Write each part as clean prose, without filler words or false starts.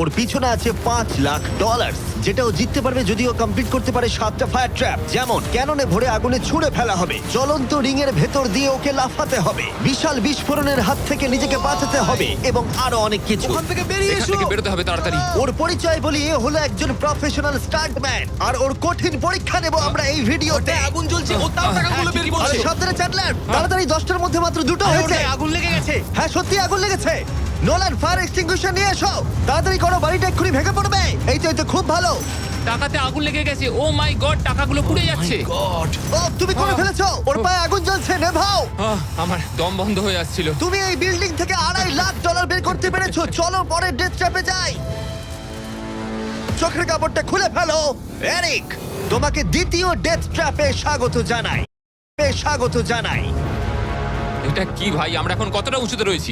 ওর পিছনে আছে $5,00,000 যেটা ও জিততে পারবে যদি ও কমপ্লিট করতে পারে 7টা ফায়ার ট্র্যাপ, যেমন ক্যাননে ভরে আগুনে ছুঁড়ে ফেলা হবে, জ্বলন্ত রিং এর ভেতর দিয়ে ওকে লাফাতে হবে, বিশাল বিস্ফোরণের হাত থেকে নিজেকে বাঁচাতে হবে এবং আরো অনেক কিছু। ওখান থেকে বেরিয়ে এখান এসো। থেকে বেরোতে হবে তাড়াতাড়ি। ওর পরিচয় বলি এ হলো একজন প্রফেশনাল স্টান্টম্যান, আর ওর কঠিন পরীক্ষা নেব আমরা এই ভিডিওতে। ওটায় আগুন জ্বলছে, ও তাও টাকাগুলো বের আরে করছে। সাবধানে চ্যাটলার, তাড়াতাড়ি 10টার মধ্যে মাত্র দুটো আরে হয়েছে। ওটায় আগুন লেগে গেছে। হ্যাঁ সত্যি আগুন লেগেছে। নোলান ফায়ার এক্সটিংগুইশার নিয়ে এসো, তাড়াতাড়ি করো, বাড়িটা এক্ষুনি ভেঙে পড়বে। এই তো খুব ভালো। টাকাতে আগুন লেগে গেছে। ও মাই গড, টাকাগুলো পুড়ে যাচ্ছে। গড। ও তুমি করে ফেলেছো, ওর পায়ে আগুন জ্বলছে, নেভাও। আমার দম বন্ধ হয়ে আসছিল। তুমি এই বিল্ডিং থেকে $2.5 বের করতে পেরেছো। চলো পরের ডেথ ট্র্যাপে যাই। চোখের কাপড়টা খুলে ফেলো। এরিক, তোমাকে দ্বিতীয় ডেথ ট্র্যাপে স্বাগত জানাই। স্বাগত জানাই। এটা কি ভাই, আমরা এখন কতটা উঁচুতে রয়েছি?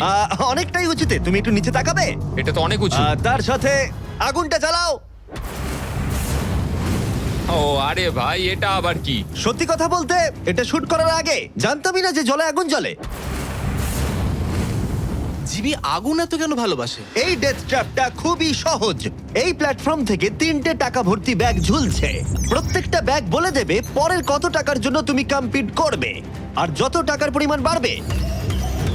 অনেকটাই উঁচুতে, তুমি একটু নিচে তাকাবে। এটা তো অনেক উঁচু। তার সাথে আগুনটা জ্বালাও। ও আরে ভাই, এটা আবার কি? সত্যি কথা বলতে এটা শুট করার আগে জানতামই না যে জলে আগুন জ্বলে। জিবি আগুন এত কেন ভালোবাসে? এই ডেথ ট্র্যাপটা খুবই সহজ। এই প্ল্যাটফর্ম থেকে 3টে টাকা ভর্তি ব্যাগ ঝুলছে। প্রত্যেকটা ব্যাগ বলে দেবে পরের কত টাকার জন্য তুমি কমপ্লিট করবে, আর যত টাকার পরিমাণ বাড়বে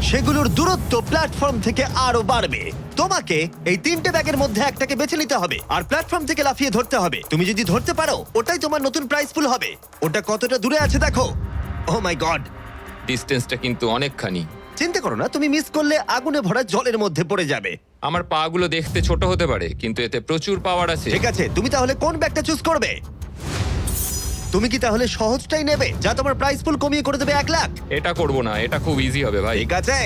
সেগুলোর দূরত্ব প্ল্যাটফর্ম থেকে আরো বাড়বে। তোমাকে এই 3টে ব্যাগের মধ্যে একটাকে বেছে নিতে হবে আর প্ল্যাটফর্ম থেকে লাফিয়ে ধরতে হবে। তুমি যদি ধরতে পারো ওটাই তোমার নতুন প্রাইস পুল হবে। ওটা কতটা দূরে আছে দেখো। ও মাই গড, ডিস্টেন্সটা কিন্তু অনেকখানি। চিন্তা করো না, তুমি মিস করলে আগুনে ভরা জলের মধ্যে পড়ে যাবে। আমার পা গুলো দেখতে ছোট হতে পারে, কিন্তু এতে প্রচুর পাওয়ার আছে। ঠিক আছে, তুমি তাহলে কোন ব্যাগটা চুজ করবে? তুমি কি তাহলে সহজটাই নেবে যা তোমার প্রাইস পুল কমিয়ে করে দেবে 1,00,000? এটা করব না, এটা খুব ইজি হবে ভাই। ঠিক আছে,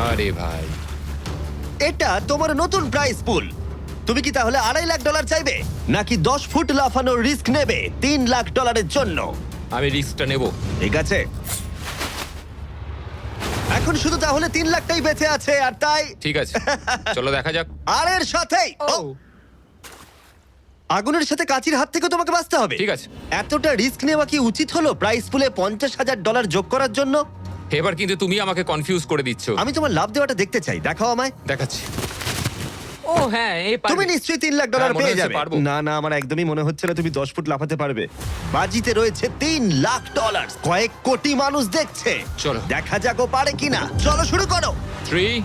আরে ভাই, এটা তোমার নতুন প্রাইস পুল। তুমি কি তাহলে $2.5 চাইবে নাকি 10 ফুট লাফানোর রিস্ক নেবে $3,00,000 জন্য? আমি রিস্কটা নেব। ঠিক আছে, এখন শুধু তাহলে 3,00,000টাই বেঁচে আছে, আর তাই ঠিক আছে, চলো দেখা যাক। আর এর সাথেই আগুনের সাথে কাচির হাত থেকে তোমাকে বাঁচতে হবে। ঠিক আছে। এতটা রিস্ক নেওয়া কি উচিত হলো প্রাইস পুলে $50,000 যোগ করার জন্য? এবার কিন্তু তুমি আমাকে কনফিউজ করে দিচ্ছ। আমি তোমার লাভ দেওয়াটা দেখতে চাই, দেখাও আমায়। দেখাচ্ছি। ও হ্যাঁ, এই তুমি নিশ্চয়ই $3,00,000 হ্যাঁ, মনে পেয়ে হচ্ছে যাবে। পারবো। না না, আমার একদমই মনে হচ্ছে না তুমি 10 ফুট লাফাতে পারবে। বাজিতে রয়েছে $3,00,000, কয়েক কোটি মানুষ দেখছে। চলো। দেখা যাক ও পারে কিনা। চলো শুরু করো। 3,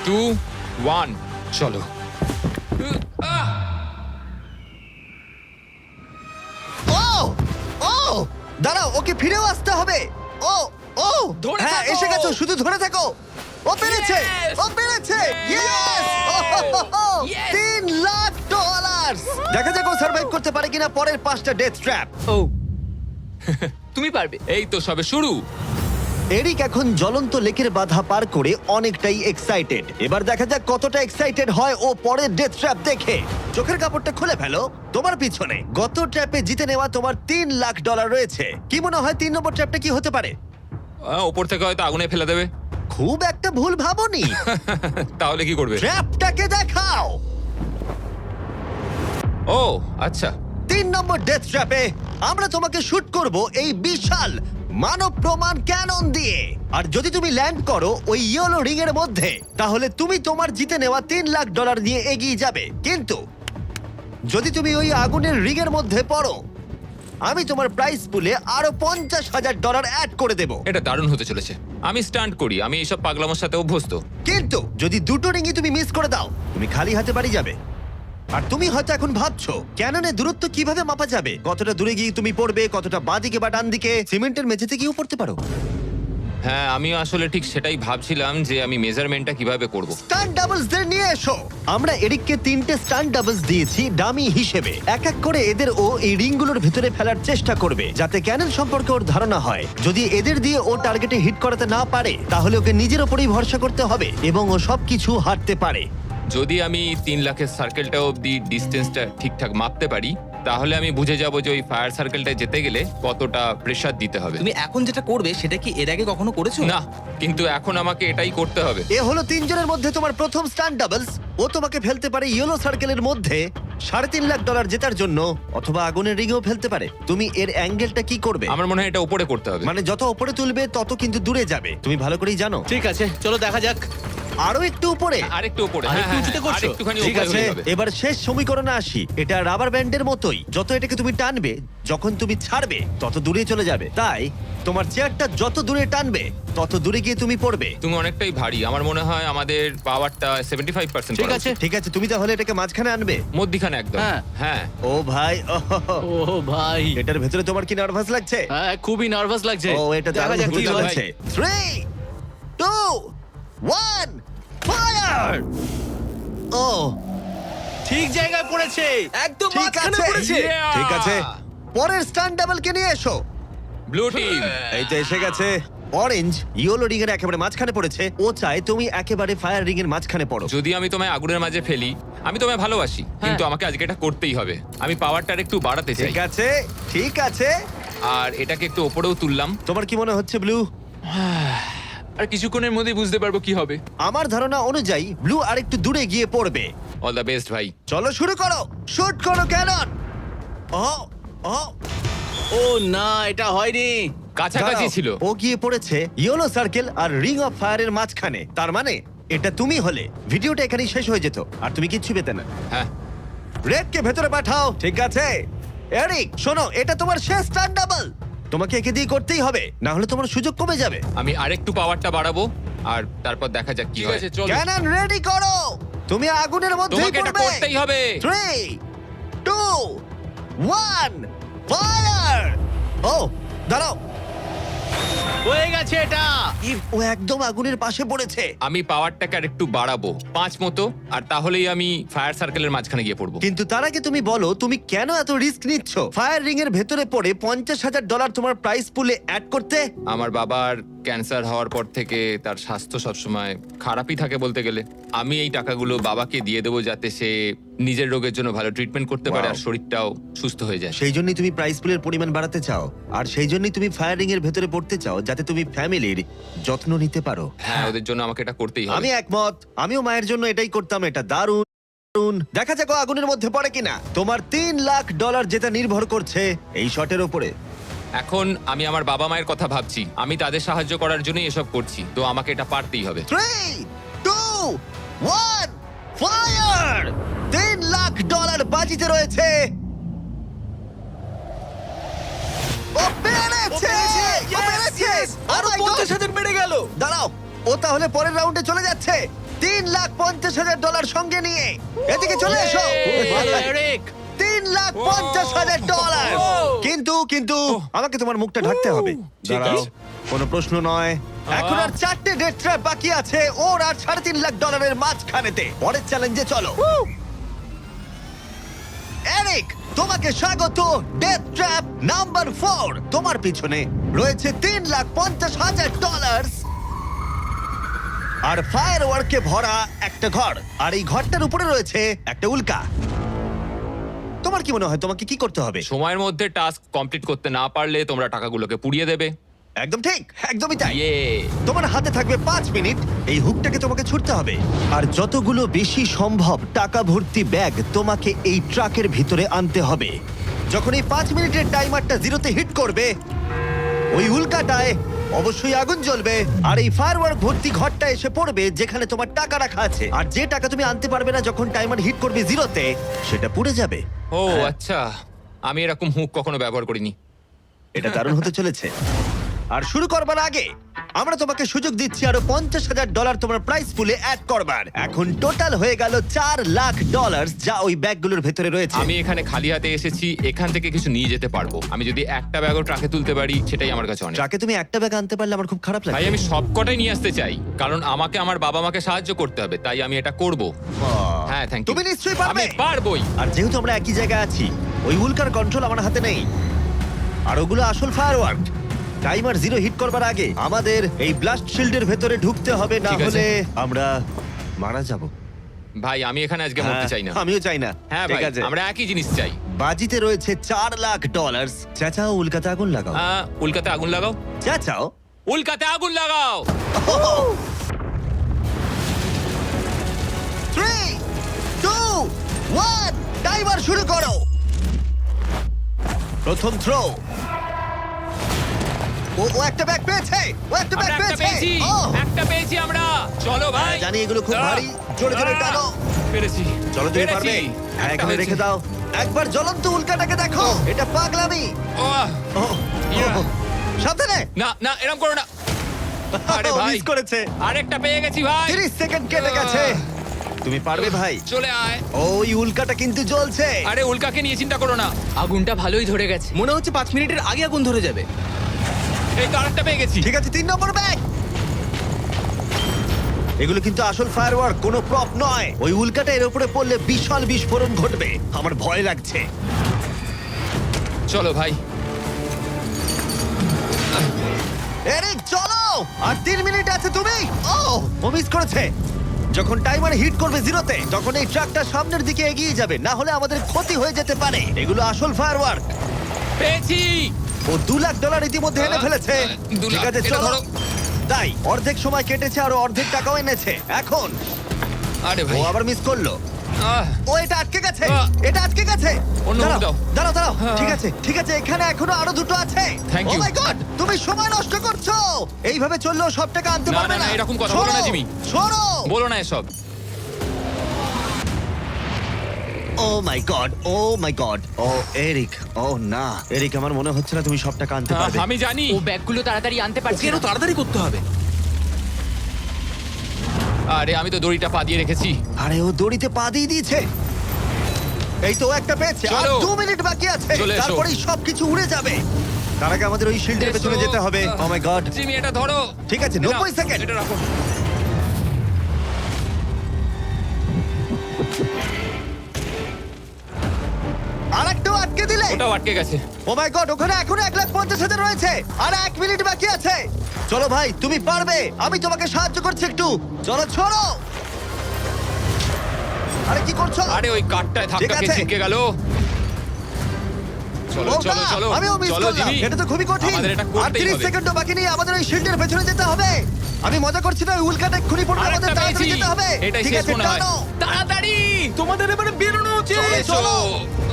2, 1, চলো। ও ও দাঁড়াও, ওকে ফিরেও আসতে হবে। ও ও ধরে হ্যাঁ, থাকো। এসে গেছো, শুধু ধরে থাকো। ও পেরেছে, Yes! ও পেরেছে। ইয়েস! Yes! $3,00,000। দেখা যাক ও সার্ভাইভ করতে পারে কিনা পরের 5টা ডেথ ট্র্যাপ। ও তুমি পারবে। এই তো সবে শুরু। এরিক এখন জ্বলন্ত লেকের বাধা পার করে অনেকটাই এক্সাইটেড। এবার দেখা যাক কতটা এক্সাইটেড হয় ও পরের ডেথ ট্র্যাপ দেখে। চোখের কাপড়টা খুলে ফেলো। তোমার পিছনে গত ট্র্যাপে জিতে নেওয়া তোমার $3,00,000 রয়েছে। কি মনে হয় 3 নম্বর ট্র্যাপটা কি হতে পারে? ওপর থেকে হয়তো আগুনে ফেলে দেবে। খুব একটা ভুল ভাবনি। তাহলে কি করবে? ট্র্যাপটাকে দেখাও। ও আচ্ছা। 3 নম্বর ডেথ ট্র্যাপে আমরা তোমাকে শুট করব এই বিশাল মানব প্রমাণ ক্যানন দিয়ে। আর যদি তুমি ল্যান্ড করো ওই ইয়েলো রিং এর মধ্যে, তাহলে তুমি তোমার জিতে নেওয়া $3,00,000 নিয়ে এগিয়ে যাবে। কিন্তু যদি তুমি ওই আগুনের রিং এর মধ্যে পড়ো, আমি তোমার প্রাইস পুলে আরো $50,000 অ্যাড করে দেব। এটা দারুণ হতে চলেছে। আমি স্টান্ট করি, আমি এইসব পাগলামোর সাথে অভ্যস্ত। কিন্তু যদি দুটো রিংই তুমি মিস করে দাও, তুমি খালি হাতে বাড়ি যাবে। আর তুমি হয়তো এখন ভাবছো ক্যাননে দূরত্ব কিভাবে মাপা যাবে, কতটা দূরে গিয়ে তুমি পড়বে, কতটা বাঁদিকে বা ডান দিকে, সিমেন্টের মেঝেতে গিয়েও পড়তে পারো। হ্যাঁ, আমি আসলে ঠিক সেটাই ভাবছিলাম যে আমি মেজারমেন্টটা কিভাবে করব। স্টান্ট ডাবলস দের নিয়ে এসো। আমরা এরিককে 3টে স্টান্ট ডাবলস দিয়েছি ডামি হিসেবে। এক এক করে এদের ও এই রিংগুলোর ভিতরে ফেলার চেষ্টা করবে যাতে ক্যানন সম্পর্কে ওর ধারণা হয়। যদি এদের দিয়ে ও টার্গেটে হিট করাতে না পারে, তাহলে ওকে নিজের ওপরেই ভরসা করতে হবে এবং ও সবকিছু হারতে পারে। যদি আমি 3,00,000 সার্কেলটা অবধি ডিস্টেন্সটা ঠিকঠাক মাপতে পারি, তাহলে আমি বুঝে যাব যে ওই ফায়ার সার্কেলটায় যেতে গেলে কতটা প্রেসার দিতে হবে। তুমি এখন যেটা করবে সেটা কি এর আগে কখনো করেছো? না, কিন্তু এখন আমাকে এটাই করতে হবে। এ হলো 3 জনের মধ্যে তোমার প্রথম স্টান্ট ডাবলস। ও তোমাকে ফেলতে পারে ইয়েলো সার্কেলের মধ্যে $3,50,000 জেতার জন্য, অথবা আগুনের রিংেও ফেলতে পারে। তুমি এর অ্যাঙ্গেলটা কি করবে? আমার মনে হয় এটা উপরে করতে হবে। মানে যত উপরে তুলবে তত কিন্তু দূরে যাবে, তুমি ভালো করেই জানো। ঠিক আছে, চলো দেখা যাক। আরো একটু উপরে। আরেকটু উপরে, আরেকটু হ্যাঁ, উঁচুতে হ্যাঁ, করছো? আরেকটুখানি ঠিক উপরে আছে, হলেই হবে। এবার শেষ সমীকরণে আসি। এটা রাবার ব্যান্ডের মতোই, যত এটাকে তুমি টানবে, যখন তুমি ছাড়বে তত দূরে চলে যাবে। তাই তোমার চেয়ারটা যত দূরে টানবে তত দূরে গিয়ে তুমি পড়বে। তুমি অনেকটাই ভারী, আমার মনে হয় আমাদের পাওয়ারটা 75% ঠিক আছে। ঠিক আছে, তুমি তাহলে এটাকে মাঝখানে আনবে। মধ্যিখানে একদম। হ্যাঁ। হ্যাঁ ও ভাই, ও ভাই, এটার ভেতরে তোমার কি নার্ভাস লাগছে? হ্যাঁ খুবই নার্ভাস লাগছে। ও, এটা দেখা দারুণ যাক হতে কি হয়। চলেছে। 3, 2, 1, ফায়ার! ও, ঠিক জায়গায় পড়েছে, একদম ঠিক মাঝখানে আছে, পড়েছে। ঠিক আছে। পরের স্টান্ট ডাবলকে নিয়ে এসো। Blue team. এই তো এসে গেছে। অরেঞ্জ ইয়েলো রিং এর একেবারে মাঝখানে পড়েছে। ও চায় তুমি একেবারে ফায়ার রিং এর মাঝখানে পড়ো। যদি আমি তোমায় আগুনের মাঝে ফেলি, আমি তোমায় ভালোবাসি, কিন্তু আমাকে আজকে এটা করতেই হবে। আমি পাওয়ারটা একটু বাড়াতে চাই, ঠিক আছে, ঠিক আছে। আর এটাকে একটু ওপরেও তুললাম। তোমার কি মনে হচ্ছে ব্লু? আর কিছুক্ষণের মধ্যেই বুঝতে পারবো কি হবে। আমার ধারণা অনুযায়ী ব্লু আরেকটু দূরে গিয়ে পড়বে। অল দ্য বেস্ট ভাই। চলো শুরু করো, শুট করো ক্যানন। ও, ও, ও না, এটা হয়নি। কাছাকাছি দাঁড়াও। ছিল। ও গিয়ে পড়েছে ইয়েলো সার্কেল আর রিং অফ ফায়ারের মাঝখানে। তার মানে এটা তুমি হলে ভিডিওটা এখানেই শেষ হয়ে যেত আর তুমি কিচ্ছু পেতে না। হ্যাঁ, রেডকে ভেতরে পাঠাও। ঠিক আছে এরিক, শোনো, এটা তোমার শেষ টার্ন ডাবল। তোমাকে একে দিয়ে করতেই হবে, না হলে তোমার সুযোগ কমে যাবে। আমি আরেকটু পাওয়ারটা বাড়াবো, আর তারপর দেখা যাক কি ঠিক হয়। আছে, চলো। ক্যানন রেডি করো, তুমি আগুনের মধ্যেই তোমাকে এটা পড়বে। করতেই হবে। 3, 2, 1, ফায়ার! ও, দাঁড়াও, হয়ে গেছে এটা। ও একদম আগুনের পাশে পড়েছে। আমি পাওয়ারটাকে আর একটু বাড়াবো 5 মতো, আর তাহলেই আমি ফায়ার সার্কেলের মাঝখানে গিয়ে পড়বো। কিন্তু তার আগে তুমি বলো, তুমি কেন এত রিস্ক নিচ্ছ ফায়ার রিং এর ভেতরে পড়ে $50,000 তোমার প্রাইস পুলে অ্যাড করতে? আমার বাবার ক্যান্সার হওয়ার পর থেকে তার স্বাস্থ্য সবসময় খারাপই থাকে বলতে গেলে। আমি এই টাকাগুলো বাবাকে দিয়ে দেবো, যাতে সে নিজের রোগের জন্য ভালো ট্রিটমেন্ট করতে পারে, Wow. আর শরীরটাও সুস্থ হয়ে যায়। সেই জন্যই তুমি প্রাইস পুলের পরিমাণ বাড়াতে চাও, আর সেই জন্যই তুমি ফায়ার রিং এর ভেতরে পড়তে চাও, যাতে তুমি ফ্যামিলির যত্ন নিতে পারো। হ্যাঁ, ওদের জন্য আমাকে এটা করতেই হবে। আমি একমত, আমিও মায়ের জন্য এটাই করতাম। এটা দারুণ। দেখা যাক ও আগুনের মধ্যে পড়ে কিনা। তোমার $3 লাখ যেটা নির্ভর করছে এই শটের উপরে। এখন আমি আমার বাবা মায়ের কথা ভাবছি, আমি তাদের সাহায্য করার জন্যই এসব করছি, তো আমাকে এটা পারতেই হবে। 3, 2, 1, ফায়ার! $3 লাখ বাজিতে রয়েছে। ও পেরেছে! ও পেরেছে! আরো Oh my God! 50,000 বেড়ে গেল। দাঁড়াও, ও তাহলে পরের রাউন্ডে চলে যাচ্ছে $3,50,000 সঙ্গে নিয়ে। এদিকে চলে এসো। ভালো, এরিক। $3,50,000। কিন্তু আমাকে তোমার মুখটা ঢাকতে হবে। ঠিক দাঁড়াও, আছে। কোনো প্রশ্ন নয়। এখন আর 4টে ডেথ ট্র্যাপ বাকি আছে, ওর আর $3.5 লাখ মাঝখানেতে। পরের চ্যালেঞ্জে চলো। এরিক, তোমাকে স্বাগত ডেথ ট্র্যাপ নাম্বার 4। তোমার পিছনে রয়েছে $3,50,000 আর ফায়ার ওয়ার্কে ভরা একটা ঘর, আর এই ঘরটার উপরে রয়েছে একটা উল্কা। তোমার কি মনে হয় তোমাকে কি করতে হবে? সময়ের মধ্যে টাস্ক কমপ্লিট করতে না পারলে তোমরা টাকাগুলোকে পুড়িয়ে দেবে। একদম ঠিক, একদমই তাই। ইয়ে। তোমার হাতে থাকবে 5 মিনিট, এই হুকটাকে তোমাকে ছুটতে হবে, আর যতগুলো বেশি সম্ভব টাকা ভর্তি ব্যাগ তোমাকে এই ট্রাকের ভিতরে আনতে হবে। যখন এই 5 মিনিটের টাইমারটা জিরোতে হিট করবে, ওই উল্কাটায় অবশ্যই আগুন জ্বলবে, আর এই ফায়ারওয়ার্ক ভর্তি ঘরটা এসে পড়বে যেখানে তোমার টাকা রাখা আছে। আর যে টাকা তুমি আনতে পারবে না যখন টাইমার হিট করবে জিরোতে, সেটা পুড়ে যাবে। ও আচ্ছা, আমি এরকম হুক কখনো ব্যবহার করিনি। এটা দারুণ হতে চলেছে। আর শুরু করবার আগে আমরা তোমাকে সুযোগ দিচ্ছি আরো $50,000 তোমার প্রাইস পুলে অ্যাড করবার। এখন টোটাল হয়ে গেল $4 লাখ, যা ওই ব্যাগগুলোর ভেতরে রয়েছে। আমি এখানে খালি হাতে এসেছি, এখান থেকে কিছু নিয়ে যেতে পারবো। আমি যদি একটা ব্যাগও ট্রাকে তুলতে পারি, সেটাই আমার কাছে অনেক। ট্রাকে তুমি একটা ব্যাগ আনতে পারলে আমার খুব খারাপ লাগে। ভাই, আমি সবকটাই নিয়ে আসতে চাই, কারণ আমাকে আমার বাবা মাকে সাহায্য করতে হবে, তাই আমি এটা করব। হ্যাঁ, থ্যাংক ইউ। তুমি নিশ্চয়ই পারবে। আমি পারবোই। আর যেহেতু আমরা একই জায়গায় আছি, ওই উল্কার কন্ট্রোল আমার হাতে নেই, আর ওগুলো আসল ফায়ারওয়ার্ক। টাইমার জিরো হিট করবার আগে আমাদের এই ব্লাস্ট শিল্ডের ভেতরে ঢুকতে হবে, না ঠিক আছে। হলে আমরা মারা যাব। ভাই, আমি এখানে আজকে মরতে চাই না। আমিও চাই না। হ্যাঁ ঠিক ভাই, আছে, আমরা একই জিনিস চাই। বাজিতে রয়েছে $4 লাখ। চাচাও উল্কাতে আগুন লাগাও। উল্কাতে আগুন লাগাও। চাচাও। উল্কাতে আগুন লাগাও। 3, 2, 1, টাইমার শুরু করো। প্রথম থ্রো। ও একটা ব্যাগ পেয়েছে, ও একটা ব্যাগ আমরা একটা পেয়েছে। পেয়েছি, ও, একটা পেয়েছি আমরা। চলো ভাই। জানি এগুলো খুব ভারী, জোরে জোরে টানো। পেরেছি। চলো তুমি পেরেছি। পারবে। হ্যাঁ, একটা এখানে হয়েছে। রেখে দাও। একবার জ্বলন্ত উল্কাটাকে দেখো, এটা পাগলামি। ওহ, ও, ইয়া। ও, সাবধানে। না না এরকম করো না। আরে ও ভাই মিস করেছে। আরেকটা পেয়ে গেছি ভাই। 30 সেকেন্ড কেটে গেছে। তুমি পারবে ভাই। চলে আয়। ওই উল্কাটা কিন্তু জ্বলছে। আরে উল্কাকে নিয়ে চিন্তা করো না। আগুনটা ভালোই ধরে গেছে। মনে হচ্ছে 5 মিনিটের আগে আগুন ধরে যাবে। এই তো আরেকটা পেয়ে গেছি। ঠিক আছে, 3 নম্বর ব্যাগ। এগুলো কিন্তু আসল ফায়ারওয়ার্ক, কোনো প্রপ নয়। ওই উল্কাটা এর উপরে পড়লে বিশাল বিস্ফোরণ ঘটবে। আমার ভয় লাগছে। চলো ভাই। এরিক চলো, আর 3 মিনিট আছে। তুমি ও মিস করেছে। যখন টাইমার হিট করবে জিরোতে, তখন এই ট্রাকটা সামনের দিকে এগিয়ে যাবে, না হলে আমাদের ক্ষতি হয়ে যেতে পারে। এগুলো আসল ফায়ারওয়ার্ক। পেয়েছি। ও $2 লাখ ইতিমধ্যে এনে ফেলেছে। 2 ঠিক লাখ, আছে এটা চলো। ধরো। তাই অর্ধেক সময় কেটেছে আর অর্ধেক টাকাও এনেছে। এখন আরে ও ভাই। আবার মিস করলো। আহ, ও এটা আটকে গেছে, আহ। এটা আটকে গেছে। অন্য দাঁড়াও, দাও। দাঁড়াও দাঁড়াও। হ্যাঁ। ঠিক আছে ঠিক আছে, এখানে এখনো আরো দুটো আছে। Thank ও you. মাই গড, তুমি সময় নষ্ট করছো। এইভাবে চললেও সব টাকা আনতে না, পারবে না, না। না, এরকম কথা বলো না, সরো, জিমি। সরো। বলো না এসব। ও মাই গড, ও মাই গড। ও এরিক, ও না এরিক, আমার মনে হচ্ছে না তুমি সব টাকা আনতে পারবে। আমি জানি। ও ব্যাগগুলো তাড়াতাড়ি আনতে পারছে ওকে আরো না। তাড়াতাড়ি করতে হবে। আরে আমি তো দড়িটা পা দিয়ে রেখেছি। আরে ও দড়িতে পা দিয়ে দিয়েছে। এই তো ও একটা পেয়েছে। আর চলো। 2 মিনিট বাকি আছে, চলে এসো। তারপরেই সবকিছু উড়ে যাবে। তার আগে আমাদের ওই শিল্ডের এসো। পেছনে যেতে হবে। ও মাই গড। জিমি এটা ধরো। ঠিক আছে, এটা 90 সেকেন্ড। এটা রাখো। আরেকটাও আটকে দিলে। ওটাও আটকে গেছে। ও মাই গড, ওখানে এখনো 1,50,000 রয়েছে। আর 1 মিনিট বাকি আছে। চলো ভাই, তুমি পারবে। আমি তোমাকে সাহায্য করছি একটু। চলো ছোড়ো। আরে কি করছো? আরে ওই কাঠটায় ঠিক ধাক্কা খেয়ে আছে। ছিটকে গেল। চলো ও চলো না, চলো। আমিও মিস চলো করলাম। জিমি। এটা তো খুবই কঠিন। আমাদের এটা আর করতেই 30 হবে। সেকেন্ডও বাকি নেই, আমাদের ওই শিল্ডের পেছনে যেতে হবে। আমি মজা করছি না, ওই উল্কাটা এক্ষুনি পড়বে, আরেকটা আমাদের তাড়াতাড়ি পেয়েছি। যেতে হবে। এটাই ঠিক শেষ আছে, মনে হয়। টানো। তাড়াতাড়ি। তোমাদের এবারে বেরোনো উচিত। চলো, এসো। চলো।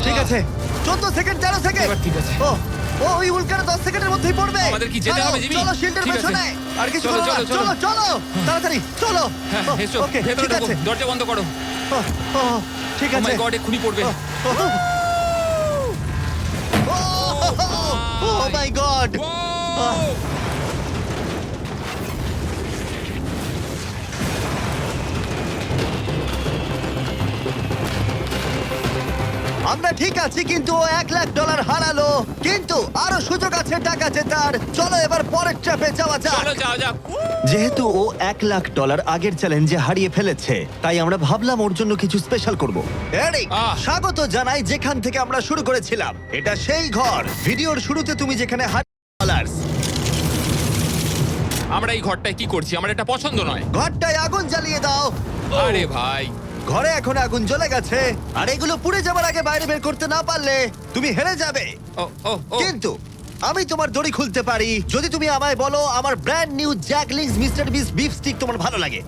ঠিক আছে, 14 সেকেন্ড, 13 সেকেন্ড। এবার ঠিক আছে। ও ও ওই উল্কাটা 10 সেকেন্ডের মধ্যেই পড়বে। আমাদের কি যেতে চলো, হবে, জিমি? চলো শিল্ডের ঠিক আছে। পেছনে। আর কিছু চলো, করো না। চলো, চলো চলো তাড়াতাড়ি চলো। হ্যাঁ ও, এসো। ওকে, ভেতরে ঠিক ঢোকো। আছে। দরজা বন্ধ করো। ও, ও, ঠিক ও আছে। মাই গড এক্ষুনি পড়বে। ও মাই গড। ও! আমরা ঠিক আছি, কিন্তু ও $1 লাখ হারালো। কিন্তু আরো সুযোগ আছে টাকা জেতার। চলো এবার পরের ট্র্যাপে যাওয়া যাক। চলো যাও যাও। যেহেতু ও $1 লাখ আগের চ্যালেঞ্জে হারিয়ে ফেলেছে, তাই আমরা ভাবলাম ওর জন্য কিছু স্পেশাল করব। এরিক, আহ। স্বাগত জানাই যেখান থেকে আমরা শুরু করেছিলাম। এটা সেই ঘর ভিডিওর শুরুতে তুমি যেখানে $100। আমরা এই ঘরটায় কি করছি? আমার এটা পছন্দ নয়। ঘরটায় আগুন জ্বালিয়ে দাও। আরে ভাই। ঘরে এখন আগুন জ্বলে গেছে, আর এগুলো পুড়ে যাবার আগে বাইরে বের করতে না পারলে তুমি হেরে যাবে। ও ও ও। কিন্তু আমি তোমার দড়ি খুলতে পারি যদি তুমি আমায় বলো আমার ব্র্যান্ড নিউ জ্যাকলিংস মিস্টার বিস বিফ স্টিক তোমার ভালো লাগে।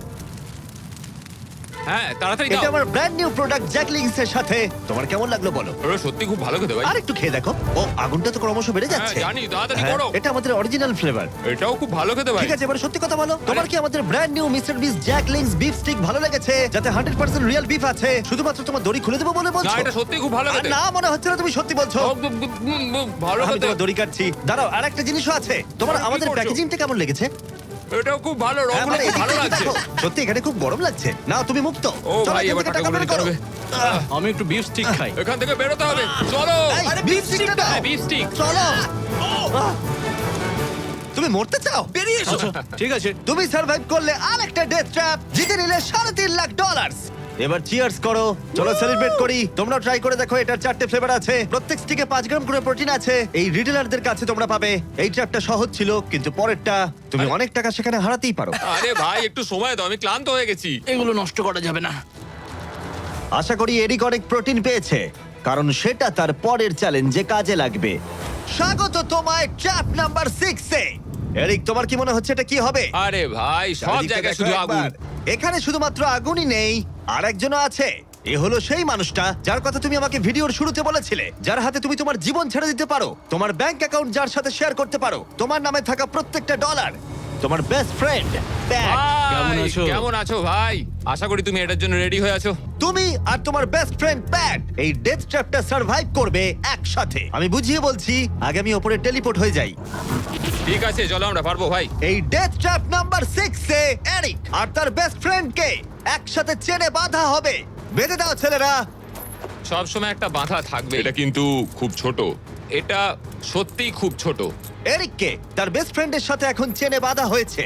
হ্যাঁ তাড়াতাড়ি এটা দাও। আমার ব্র্যান্ড নিউ প্রোডাক্ট জ্যাকলিংস এর সাথে। তোমার কেমন লাগলো বলো? ওরা সত্যি খুব ভালো খেতে ভাই। আর একটু খেয়ে দেখো। ও আগুনটা তো ক্রমশ বেড়ে হ্যাঁ যাচ্ছে। জানি, তাড়াতাড়ি হ্যাঁ, করো। এটা আমাদের অরিজিনাল ফ্লেভার। এটাও খুব ভালো খেতে ভাই। ঠিক আছে, এবার সত্যি কথা বলো, তোমার কি আমাদের ব্র্যান্ড নিউ মিস্টার বিস জ্যাকলিংস বিফ স্টিক ভালো লেগেছে, যাতে 100% রিয়েল বিফ আছে? শুধুমাত্র তোমার দড়ি খুলে দেবো বলে না বলছো? এটা সত্যি খুব ভালো আর খেতে। না, মনে হচ্ছে না তুমি সত্যি বলছো। ভালো আমি খেতে। তোমার দড়ি কাটছি। দাঁড়াও, আর একটা জিনিসও আছে। তোমার আরে, কি আমাদের করছো? প্যাকেজিংটা কেমন লেগেছে? এটাও খুব ভালো, হ্যাঁ, রংগুলো মানে খুব ভালো এদিকে লাগছে। দেখো। সত্যি এখানে খুব গরম লাগছে। না, তুমি মুক্ত। ও চলো, ভাই এখান এবার থেকে টাকাগুলো বের নিতে করো। হবে। আমি একটু বিফ স্টিক খাই। এখান থেকে বেরোতে হবে। চলো। এই, beef stick টা দাও। হ্যাঁ, beef stick। চলো। তুমি মরতে চাও? বেরিয়ে এসো। ঠিক আছে। তুমি সার্ভাইভ করলে আরেকটা ডেথ ট্র্যাপ, জিতে নিলে $3.5 লাখ। এবার চিয়ার্স করো, চলো সেলিব্রেট করি। তোমরা ট্রাই করে দেখো, এটার 4টে ফ্লেভার আছে, প্রত্যেক স্টিকে 5 গ্রাম করে প্রোটিন আছে। এই রিটেলারদের কাছে তোমরা পাবে। এই ট্র্যাপটা সহজ ছিল, কিন্তু পরেরটা তুমি অনেক টাকা সেখানে হারাতেই পারো। আরে ভাই একটু সময় দাও, আমি ক্লান্ত হয়ে গেছি। এগুলো নষ্ট করা যাবে না। আশা করি এরিক অনেক প্রোটিন পেয়েছে, কারণ সেটা তার পরের চ্যালেঞ্জে কাজে লাগবে। স্বাগত তোমায় ট্র্যাপ নাম্বার 6 এ। এরিক, তোমার কি মনে হচ্ছে এটা কি হবে? আরে ভাই সব চারিদিকে জায়গায় দেখো শুধু একবার। আগুন। এখানে শুধুমাত্র আগুনই নেই, আর একজনও আছে। এ হলো সেই মানুষটা যার কথা তুমি আমাকে ভিডিওর শুরুতে বলেছিলে, যার হাতে তুমি তোমার জীবন ছেড়ে দিতে পারো, তোমার ব্যাংক অ্যাকাউন্ট যার সাথে শেয়ার করতে পারো, তোমার নামে থাকা প্রত্যেকটা ডলার, তোমার বেস্ট ফ্রেন্ড প্যাট। কেমন ভাই, আছো? কেমন আছো ভাই? আশা করি তুমি এটার জন্য রেডি হয়ে আছো। তুমি আর তোমার বেস্ট ফ্রেন্ড প্যাট এই ডেথ ট্র্যাপটা সার্ভাইভ করবে একসাথে। আমি বুঝিয়ে বলছি, আগে আমি ওপরে টেলিপোর্ট হয়ে যাই। ঠিক আছে, চলো আমরা পারবো ভাই। এই ডেথ ট্র্যাপ নাম্বার 6 এ এরিক আর তার বেস্ট ফ্রেন্ডকে একসাথে চেনে বাঁধা হবে। বেঁধে দাও ছেলেরা। সব সময় একটা বাধা থাকবে। এটা কিন্তু খুব ছোট। এটা সত্যিই খুব ছোট। এরিককে তার বেস্ট ফ্রেন্ডের সাথে এখন চেনে বাঁধা হয়েছে।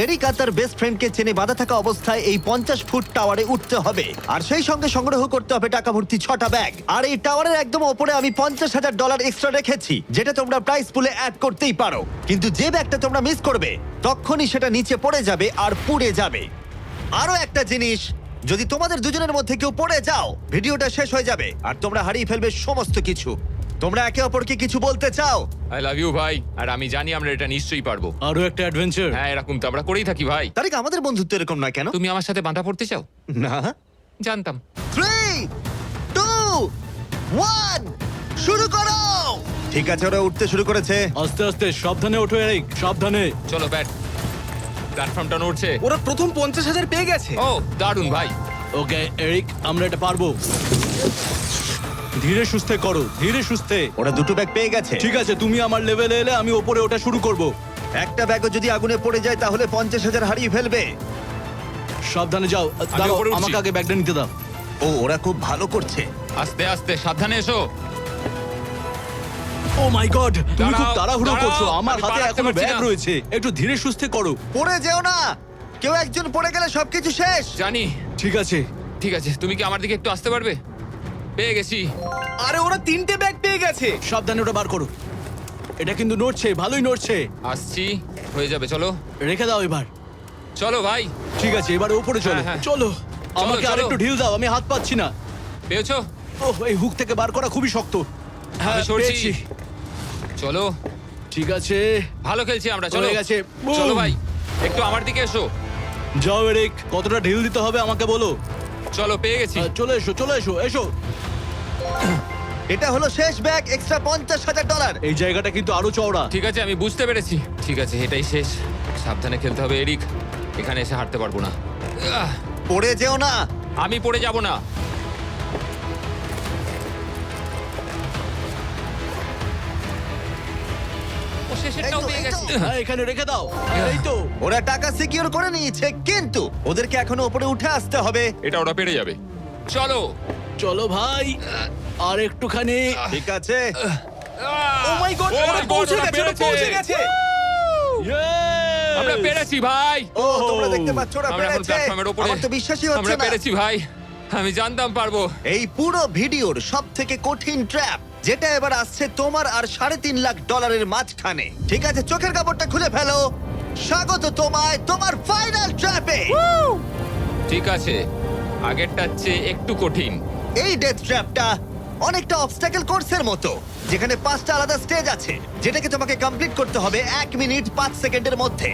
এরিক আর তার বেস্ট ফ্রেন্ডকে চেনে বাঁধা থাকা অবস্থায় এই 50 ফুট টাওয়ারে উঠতে হবে, আর সেই সঙ্গে সংগ্রহ করতে হবে টাকা ভর্তি 6টা ব্যাগ। আর এই টাওয়ারের একদম ওপরে আমি $50,000 এক্সট্রা রেখেছি, যেটা তোমরা প্রাইস পুলে অ্যাড করতেই পারো। কিন্তু যে ব্যাগটা তোমরা মিস করবে তখনই সেটা নিচে পড়ে যাবে আর পুড়ে যাবে। আরো একটা জিনিস, যদি তোমাদের দুজনের মধ্যে কেউ পড়ে যাও, ভিডিওটা শেষ হয়ে যাবে আর তোমরা হারিয়ে ফেলবে সমস্ত কিছু। তোমরা একে অপরকে কিছু বলতে চাও? আই লাভ ইউ ভাই, আর আমি জানি আমরা এটা নিশ্চয়ই পারবো। আরো একটা অ্যাডভেঞ্চার। হ্যাঁ, এরকম তো আমরা করেই থাকি ভাই। তারিক, আমাদের বন্ধুত্ব এরকম নয় কেন? তুমি আমার সাথে বাঁধা পড়তে চাও? না। জানতাম। 3, 2, 1, শুরু করো। ঠিক আছে, ওরা উঠতে শুরু করেছে। আস্তে আস্তে, সাবধানে ওঠো এরিক, সাবধানে। চলো ব্যাট, প্ল্যাটফর্মটা নড়ছে। ওরা প্রথম 50,000 পেয়ে গেছে। ও দারুণ ভাই। ওকে এরিক, আমরা এটা পারবো। ধীরে সুস্থে করো, ধীরে সুস্থে। ওরা দুটো ব্যাগ পেয়ে গেছে। ঠিক আছে, তুমি আমার লেভেলে এলে আমি ওপরে ওটা শুরু করব। একটা ব্যাগও যদি আগুনে পড়ে যায় তাহলে 50,000 হারিয়ে ফেলবে। সাবধানে যাও। দাঁড়াও, উপরে উঠছি। আমাকে আগে ব্যাগটা নিতে দাও। ও, ওরা খুব ভালো করছে। আস্তে আস্তে, সাবধানে এসো। ও মাই গড, তুমি খুব দাঁড়াও, তাড়াহুড়ো দাঁড়াও, করছো। আমার আমি হাতে পা রাখতে এখনো পারছি ব্যাগ না। রয়েছে, একটু ধীরে সুস্থে করো। পড়ে যেও না, কেউ একজন পড়ে গেলে সবকিছু শেষ। জানি। ঠিক আছে। ঠিক আছে, তুমি কি আমার দিকে একটু আসতে পারবে? পেয়ে গেছি। আরে ওরা 3টে ব্যাগ পেয়ে গেছে। সাবধানে ওটা বার করো। এটা কিন্তু নড়ছে, ভালোই নড়ছে। আসছি, হয়ে যাবে। চলো রেখে দাও এবার। চলো ভাই। ঠিক আছে, এবার উপরে চলো। হ্যাঁ, হ্যাঁ। চলো, আমাকে চলো। আরেকটু ঢিল দাও, আমি হাত পাচ্ছি না। পেয়েছো? ওহ, এই হুক থেকে বার করা খুবই শক্ত। হ্যাঁ, আমি সরছি। পেয়েছি। চলো, ঠিক আছে, ভালো খেলছি আমরা। চলো হয়ে গেছে। বুম। চলো ভাই, একটু আমার দিকে এসো। যাও এরিক, কতটা ঢিল দিতে হবে আমাকে বলো। চলো, পেয়ে গেছি। চলে এসো, চলে এসো, এসো। এটা হলো শেষ ব্যাগ, এক্সট্রা $50,000। এই জায়গাটা কিন্তু আরো চওড়া। ঠিক আছে, আমি বুঝতে পেরেছি। ঠিক আছে, এটাই শেষ। সাবধানে খেলতে হবে এরিক, এখানে এসে হারতে পারবো না। পড়ে যেও না। আমি পড়ে যাব না। ও শেষেরটাও পেয়ে এই তো। গেছি। হ্যাঁ, এখানে রেখে দাও। এই তো। ওরা টাকা সিকিউর করে নিয়েছে, কিন্তু ওদেরকে এখনো উপরে উঠে আসতে হবে। এটা ওরা পেরে যাবে। চলো। চলো ভাই, আর একটুখানি। ঠিক আছে, ও মাই গড, Oh ওরা my God, পৌঁছে ওরা গেছে, ওরা পেরেছে। পৌঁছে গেছে। Yes! আমরা পেরেছি ভাই। ও তোমরা দেখতে পাচ্ছ ওরা আমরা এখন পেরেছে। প্ল্যাটফর্মের উপরে। আমার তো বিশ্বাসই হচ্ছে আমরা না। পেরেছি ভাই, আমি জানতাম পারবো। এই পুরো ভিডিওর সবথেকে কঠিন ট্র্যাপ, যেটা এবার আসছে তোমার আর $3.5 লাখ মাঝখানে। ঠিক আছে, চোখের কাপড়টা খুলে ফেলো। স্বাগত তোমায় তোমার ফাইনাল ট্র্যাপে। ঠিক আছে, আগেরটার চেয়ে একটু কঠিন। এই ডেথ ট্র্যাপটা অনেকটা অবস্টাকেল কোর্সের মতো, যেখানে 5টা আলাদা স্টেজ আছে, যেটাকে তোমাকে কমপ্লিট করতে হবে 1 মিনিট 5 সেকেন্ডের মধ্যে।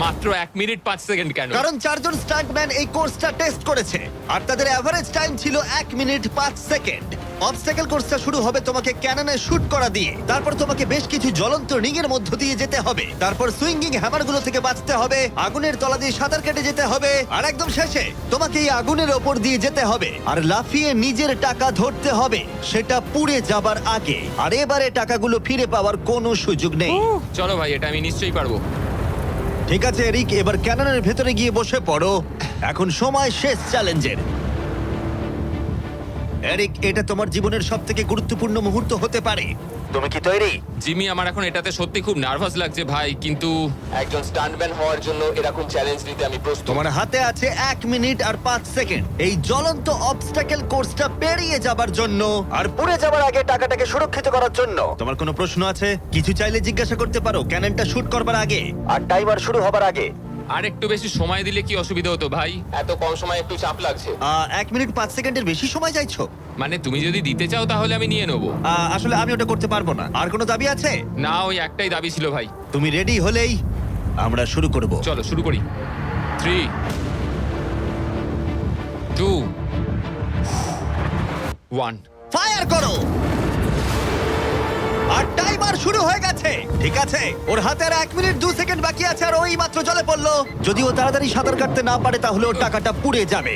মাত্র 1 মিনিট 5 সেকেন্ড কেন? কারণ 4 জন স্টান্টম্যান এই কোর্সটা টেস্ট করেছে, আর তাদের এভারেজ টাইম ছিল 1 মিনিট 5 সেকেন্ড। অবস্টাকেল কোর্সটা শুরু হবে তোমাকে ক্যাননে শুট করা দিয়ে, তারপর তোমাকে বেশ কিছু জ্বলন্ত রিংয়ের মধ্য দিয়ে যেতে হবে, তারপর সুইঙ্গিং হ্যামারগুলো থেকে বাঁচতে হবে, আগুনের তলা দিয়ে সাঁতার কেটে যেতে হবে, আর একদম শেষে তোমাকে এই আগুনের ওপর দিয়ে যেতে হবে আর লাফিয়ে নিজের টাকা ধরতে হবে, সেটা পুড়ে যাবার আগে। আর এবারে টাকাগুলো ফিরে পাওয়ার কোনো সুযোগ নেই। চলো ভাই, এটা আমি নিশ্চয়ই পারবো। ঠিক আছে এরিক, এবার ক্যাননের ভেতরে গিয়ে বসে পড়ো। এখন সময় শেষ চ্যালেঞ্জের। এরিক, এটা তোমার জীবনের সবথেকে গুরুত্বপূর্ণ মুহূর্ত হতে পারে। তুমি কি তৈরি? জিমি, আমার এখন এটাতে সত্যি খুব নার্ভাস লাগছে ভাই, কিন্তু একজন স্টান্টম্যান হওয়ার জন্য এরকম চ্যালেঞ্জ নিতে আমি প্রস্তুত। তোমার হাতে আছে 1 মিনিট আর 5 সেকেন্ড এই জ্বলন্ত অবস্টাকেল কোর্সটা পেরিয়ে যাবার জন্য আর পুড়ে যাবার আগে টাকাটাকে সুরক্ষিত করার জন্য। তোমার কোনো প্রশ্ন আছে? কিছু চাইলে জিজ্ঞাসা করতে পারো ক্যাননটা শুট করবার আগে আর টাইমার শুরু হবার আগে। আর একটু বেশি সময় দিলে কি অসুবিধা হতো ভাই? এত কম সময় একটু চাপ লাগছে। 1 মিনিট 5 সেকেন্ডের বেশি সময় চাইছো? মানে তুমি যদি দিতে চাও তাহলে আমি নিয়ে নেবো। আসলে আমি ওটা করতে পারবো না। আর কোনো দাবি আছে? না, ওই একটাই দাবি ছিল ভাই। তুমি রেডি হলেই আমরা শুরু করব। চলো শুরু করি। 3, 2, 1 ফায়ার করো। আর টাইমার শুরু হয়ে গেছে। ঠিক আছে, ওর হাতে আর 1 মিনিট 2 সেকেন্ড বাকি আছে, আর ওই মাত্র জলে পড়লো। যদি ও তাড়াতাড়ি সাঁতার কাটতে না পারে তাহলে ওর টাকাটা পুড়ে যাবে।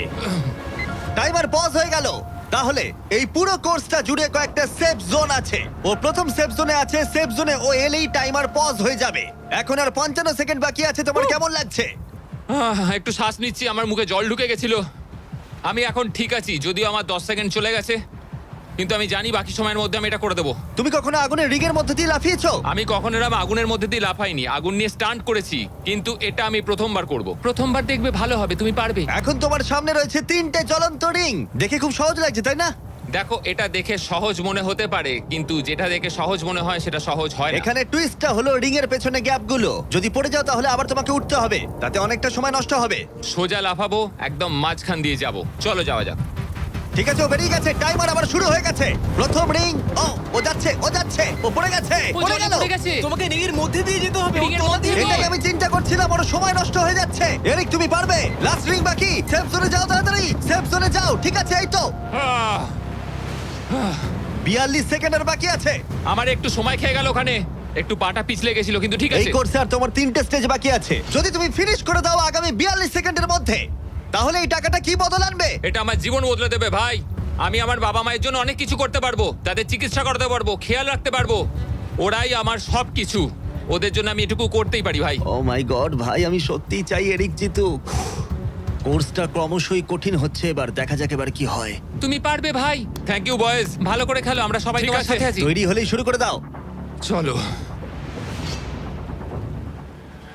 টাইমার পজ হয়ে গেল। তাহলে এই পুরো কোর্সটা জুড়ে কয়েকটা সেফ জোন আছে। ও প্রথম সেফ জোনে আছে। সেফ জোনে ও এলেই টাইমার পজ হয়ে যাবে। এখন আর 55 সেকেন্ড বাকি আছে। তোমার কেমন লাগছে? একটু শ্বাস নিচ্ছি, আমার মুখে জল ঢুকে গেছিল। আমি এখন ঠিক আছি, যদিও আমার 10 সেকেন্ড চলে গেছে, কিন্তু আমি জানি বাকি সময়ের মধ্যে আমি এটা করে দেবো। তুমি কখনো আগুনের রিগের মধ্যে দিয়ে লাফিয়েছো? আমি কখনো এরকম আগুনের মধ্যে দিয়ে লাফাইনি, আগুন নিয়ে স্টান্ট করেছি, কিন্তু এটা আমি প্রথমবার করব। প্রথমবার দেখবে ভালো হবে, তুমি পারবে। এখন তোমার সামনে রয়েছে 3টে জ্বলন্ত রিং। দেখে খুব সহজ লাগছে, তাই না? দেখো, এটা দেখে সহজ মনে হতে পারে, কিন্তু যেটা দেখে সহজ মনে হয় সেটা সহজ হয় না। এখানে টুইস্টটা হলো রিং এর পেছনে গ্যাপগুলো। যদি পড়ে যাও তাহলে আবার তোমাকে উঠতে হবে, তাতে অনেকটা সময় নষ্ট হবে। সোজা লাফাবো, একদম মাঝখান দিয়ে যাব। চলো যাওয়া যাক। ঠিক আছে, ও বেরিয়ে গেছে। টাইমার আবার শুরু হয়ে গেছে। প্রথম রিং। ও যাচ্ছে, ও পড়ে গেছে, ও পড়ে জলে গেল। পড়ে গেছে। তোমাকে রিং এর মধ্যে দিয়ে যেতে হবে। রিং এর ও তলা মধ্যে দিয়ে দিয়ে। এটাই আমি চিন্তা করছিলাম, ওর সময় নষ্ট হয়ে যাচ্ছে। এরিক, তুমি পারবে। লাস্ট রিং বাকি। সেফ জোনে যাও, তাড়াতাড়ি সেফ জোনে যাও। ঠিক আছে, এই তো আহ, 42 সেকেন্ডের বাকি আছে। আমার একটু সময় খেয়ে গেল ওখানে, একটু পাটা পিছলে গেছিল, কিন্তু ঠিক এই আছে। কোর্সে আর তোমার 3টে স্টেজ বাকি আছে। যদি তুমি ফিনিশ করে দাও আগামী 42 সেকেন্ডের মধ্যে, তাহলে এই টাকাটা কি বদল আনবে? এটা আমার জীবন বদলে দেবে ভাই। আমি আমার বাবা মায়ের জন্য অনেক কিছু করতে পারবো, তাদের চিকিৎসা করতে পারবো, খেয়াল রাখতে পারবো। ওরাই আমার সব কিছু, ওদের জন্য আমি এটুকু করতেই পারি ভাই। ও মাই গড ভাই, আমি সত্যিই চাই এরিক জিতুক। কোর্সটা ক্রমশই কঠিন হচ্ছে, এবার দেখা যাক এবার কি হয়। তুমি পারবে ভাই। থ্যাংক ইউ বয়েজ, ভালো করে খেলো, আমরা সবাই ঠিক তোমার আছে। সাথে আছি। তৈরি হলেই শুরু করে দাও। চলো।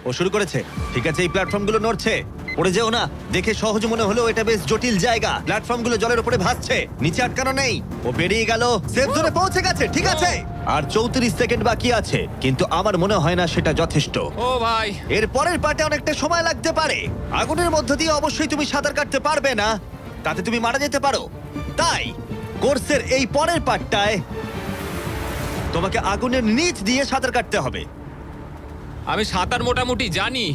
ও শুরু করেছে। ঠিক আছে, এই প্ল্যাটফর্মগুলো নড়ছে, পড়ে যেও না। দেখে সহজ মনে হলেও এটা বেশ জটিল জায়গা। প্ল্যাটফর্মগুলো জলের উপরে ভাসছে, নিচে আটকানো নেই। ও বেরিয়ে গেল, সেফ জোনে পৌঁছে গেছে। ঠিক আছে, আর 34 সেকেন্ড বাকি আছে, কিন্তু আমার মনে হয় না সেটা যথেষ্ট। ও ভাই, এর পরের পার্টে অনেকটা সময় লাগতে পারে। আগুনের মধ্য দিয়ে অবশ্যই তুমি সাঁতার কাটতে পারবে না, তাতে তুমি মারা যেতে পারো। তাই কোর্সের এই পরের পার্টটায় তোমাকে আগুনের নিচ দিয়ে সাঁতার কাটতে হবে। আমি সাঁতার মোটামুটি জানি,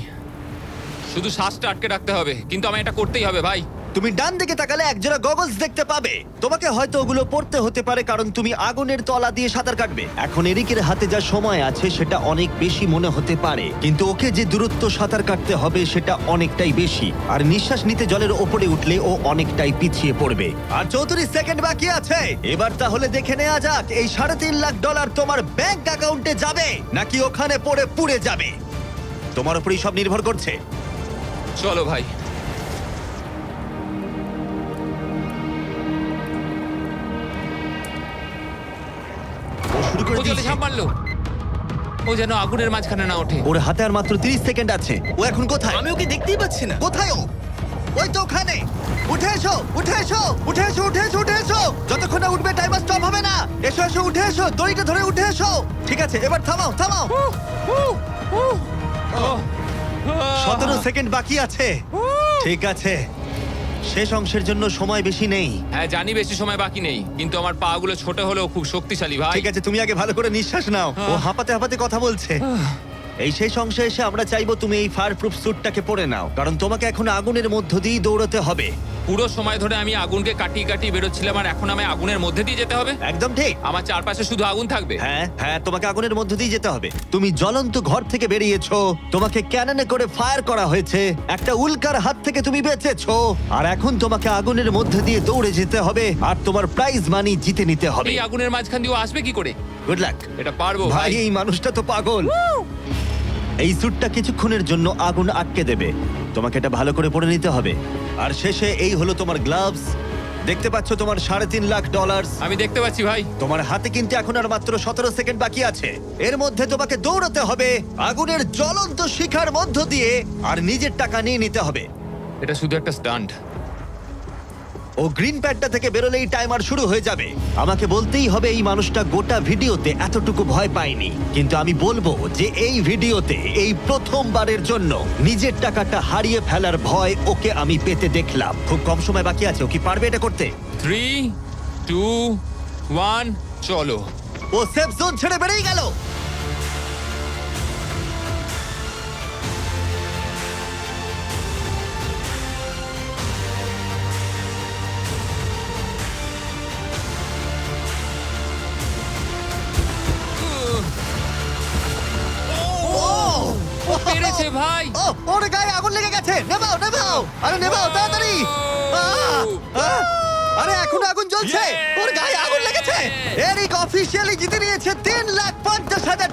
শুধু শ্বাসটা আটকে রাখতে হবে, কিন্তু আমি এটা করতেই হবে ভাই। তুমি ডান দিকে তাকালে একজোড়া গগলস দেখতে পাবে। তোমাকে হয়তো ওগুলো পড়তে হতে পারে, কারণ তুমি আগুনের তলা দিয়ে সাঁতার কাটবে। এখন এরিকের হাতে যা সময় আছে সেটা অনেক বেশি মনে হতে পারে, কিন্তু ওকে যে দূরত্ব সাঁতার কাটতে হবে সেটা অনেকটাই বেশি। আর নিঃশ্বাস নিতে জলের ওপরে উঠলে ও অনেকটাই পিছিয়ে পড়বে। আর 34 সেকেন্ড বাকি আছে। এবার তাহলে দেখে নেওয়া যাক এই $3.5 লাখ তোমার ব্যাংক অ্যাকাউন্টে যাবে নাকি ওখানে পড়ে পুড়ে যাবে। তোমার উপরই সব নির্ভর করছে। চলো ভাই। ও শুরু করে ও জলে দিয়েছে। ঝাঁপ মারলো, ও যেন আগুনের মাঝখানে না ওঠে। ওর হাতে আর মাত্র 30 সেকেন্ড আছে। ও এখন কোথায়? আমি ওকে দেখতেই পাচ্ছি না। কোথায় ও? ওই তো ওখানে। উঠে এসো, উঠে এসো, উঠে এসো, উঠে এসো, উঠে এসো। যতক্ষণ না উঠবে টাইমার স্টপ হবে না। এসো এসো, উঠে এসো, দড়িটা ধরে উঠে এসো। ঠিক আছে, এবার থামাও, থামাও। 17 সেকেন্ড বাকি আছে। ঠিক আছে, শেষ অংশের জন্য সময় বেশি নেই। হ্যাঁ জানি বেশি সময় বাকি নেই, কিন্তু আমার পা গুলো ছোট হলেও খুব শক্তিশালী ভাই। ঠিক আছে, তুমি আগে ভালো করে নিঃশ্বাস নাও। ও হাঁপাতে হাঁপাতে কথা বলছে। এই শেষ অংশে এসে আমরা চাইবো তুমি এই ফায়ার প্রুফ স্যুটটাকে পরে নাও, কারণ তোমাকে এখন আগুনের মধ্য দিয়ে দৌড়াতে হবে। পুরো সময় ধরে আমি আগুনকে কাটিয়ে কাটিয়ে বেরোচ্ছিলাম, আর এখন আমি আগুনের মধ্যে দিয়ে যেতে হবে। একদম ঠিক। আমার চারপাশে শুধু আগুন থাকবে। হ্যাঁ হ্যাঁ, তোমাকে আগুনের মধ্য দিয়ে যেতে হবে। তুমি জ্বলন্ত ঘর থেকে বেরিয়েছো, তোমাকে ক্যাননে করে ফায়ার করা হয়েছে, একটা উল্কার হাত থেকে তুমি বেঁচেছো, আর এখন তোমাকে আগুনের মধ্যে দিয়ে দৌড়ে যেতে হবে, আর তোমার প্রাইজ মানি জিতে নিতে হবে। এই আগুনের মাঝখান দিয়ে ও আসবে কি করে? Good luck. এটা পারবো ভাই, ভাই। এই মানুষটা তো পাগল। এই স্যুটটা কিছুক্ষণের জন্য আগুন আটকে দেবে, তোমাকে এটা ভালো করে পরে নিতে হবে। আর শেষে এই হলো তোমার গ্লাভস। দেখতে পাচ্ছ তোমার $3.5 লাখ। আমি দেখতে পাচ্ছি ভাই। তোমার হাতে কিন্তু এখন আর মাত্র 17 সেকেন্ড বাকি আছে। এর মধ্যে তোমাকে দৌড়াতে হবে আগুনের জ্বলন্ত শিখার মধ্য দিয়ে, আর নিজের টাকা নিয়ে নিতে হবে। এটা শুধু একটা স্টান্ট। ও গ্রিন প্যাডটা থেকে বেরোলেই টাইমার শুরু হয়ে যাবে। আমাকে বলতেই হবে এই মানুষটা গোটা ভিডিওতে এতটুকু ভয় পায়নি, কিন্তু আমি বলবো যে এই ভিডিওতে এই প্রথমবারের জন্য নিজের টাকাটা হারিয়ে ফেলার ভয় ওকে আমি পেতে দেখলাম। খুব কম সময় বাকি আছে, ও কি পারবে এটা করতে? 3, 2, 1, চলো। ও সেফ জোন ছেড়ে বেরিয়ে গেল। ভাই ও ওর গায়ে আগুন লেগে গেছে, নেভাও নেভাও, আরে নেভাও তাড়াতাড়ি। আরে এখনো আগুন জ্বলছে, ওর গায়ে আগুন লেগেছে। এরিক অফিসিয়ালি জিতে নিয়েছে $3,50,000।